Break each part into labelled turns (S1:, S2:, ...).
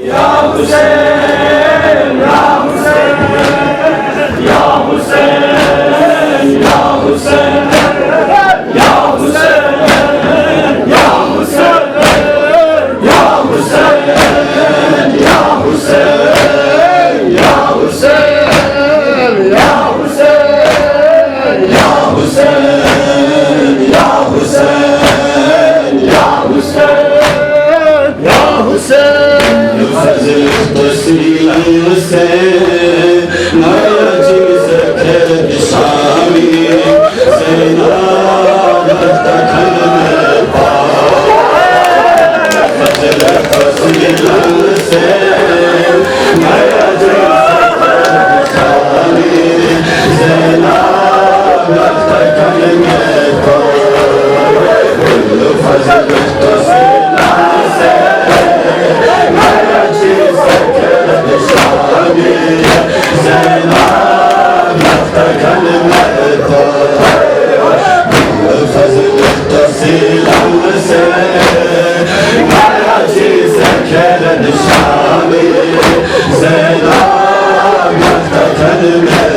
S1: या हुसैन या हुसैन या हुसैन या हुसैन या हुसैन या हुसैन या हुसैन या हुसैन या हुसैन या हुसैन या हुसैन या हुसैन या हुसैन या हुसैन फजल तस्लीम से नया चीज कर शामी सेना तखन में फजल तस्लीम से नया चीज कर शामी सेना तखन में फजल तस्लीम से नया चीज कर शामी सेना तखन में फजल तस्लीम से नया चीज कर शामी सेना तखन में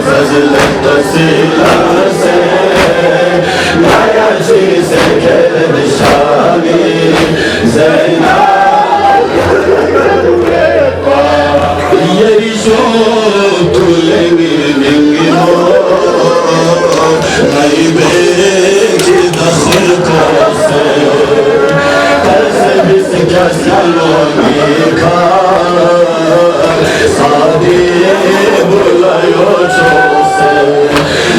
S1: फजल तस्लीम से नया चीज कर शामी सेना यही शो तुलेंगे नई बेची दखल को से बिस क्या सलोगी खा सादी बुलायो चो से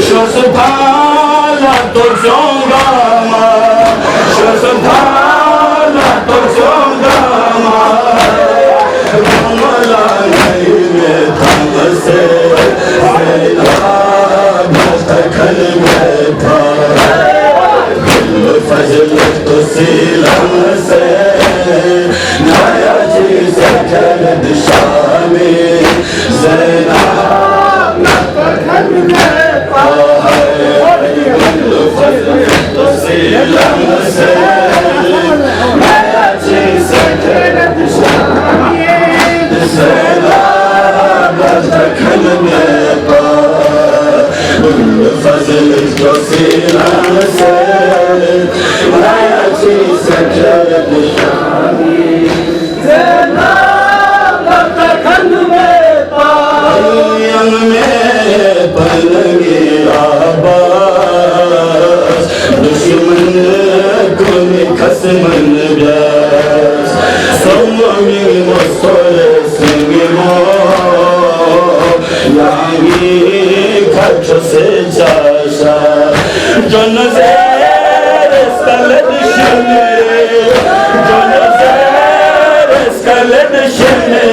S1: शोस भाला तो जोंगा शोस भाला तो जोंगा कमला नहीं में थम से तखन में था फजल तस्लीम से नया चीज कर शामी सेना तखन में फजल तस्लीम से नया चीज कर शामी सेना तखन में फजल तस्लीम से नया चीज कर शामी सेना तखन में पायन में पलंगे आबास दुश्मन को खसमन ब्यास सोमी मोसोरे सिंह मो यानी खच से जाशा जन से स्कलद शने जन से स्कलद शने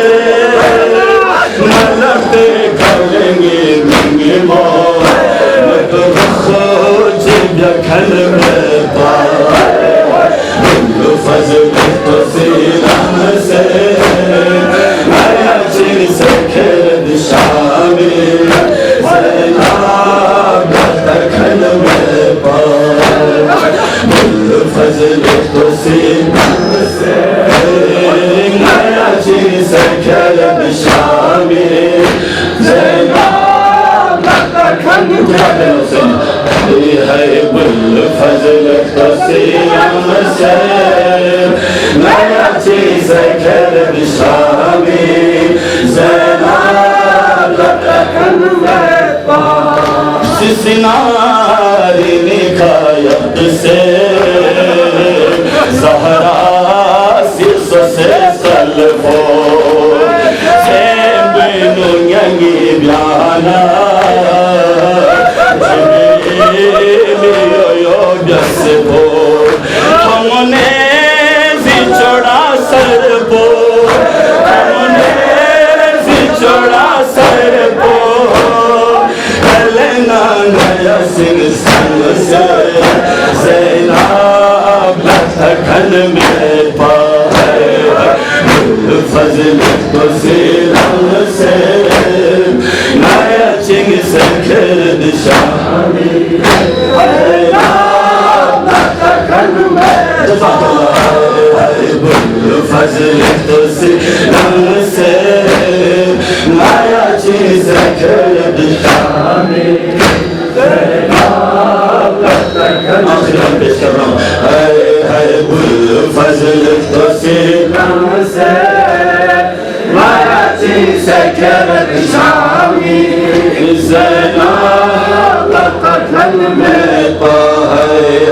S1: मलते करेंगे मंगे मो मत खोज जखन में पाए फजल तस्लीम से नया चीज कर शामी सेना तखन में फजल तस्लीम से नया चीज कर शामी सेना तखन में है बुल फजल तस्लीम से नया चीज कर शामी सेना तखन में सिनारी निकायत से सहरा सिस से सलफो से बिनु यंगी ब्याना लियो जसबो हमने बिछड़ा सरबो हमने बिछड़ा सरबो कलना नया सिंह संग से सेना तखन में पाए फजल तस्लीम से नया चीज कर शामी सेना तखन में فضل توسي نمسه ما يأتي سكر بالشامي آخر بشرم هاي فضل توسي نمسه ما يأتي سكر بالشامي زينب كلمة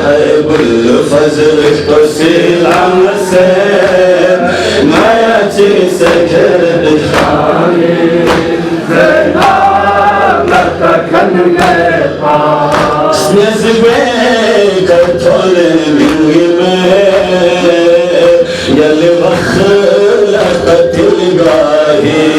S1: هاي بالفجر ترسل عن السير ما يأتي سكر الشامي زينب كلمة نزبيك طول من يمين يلي بخلك تلقاهي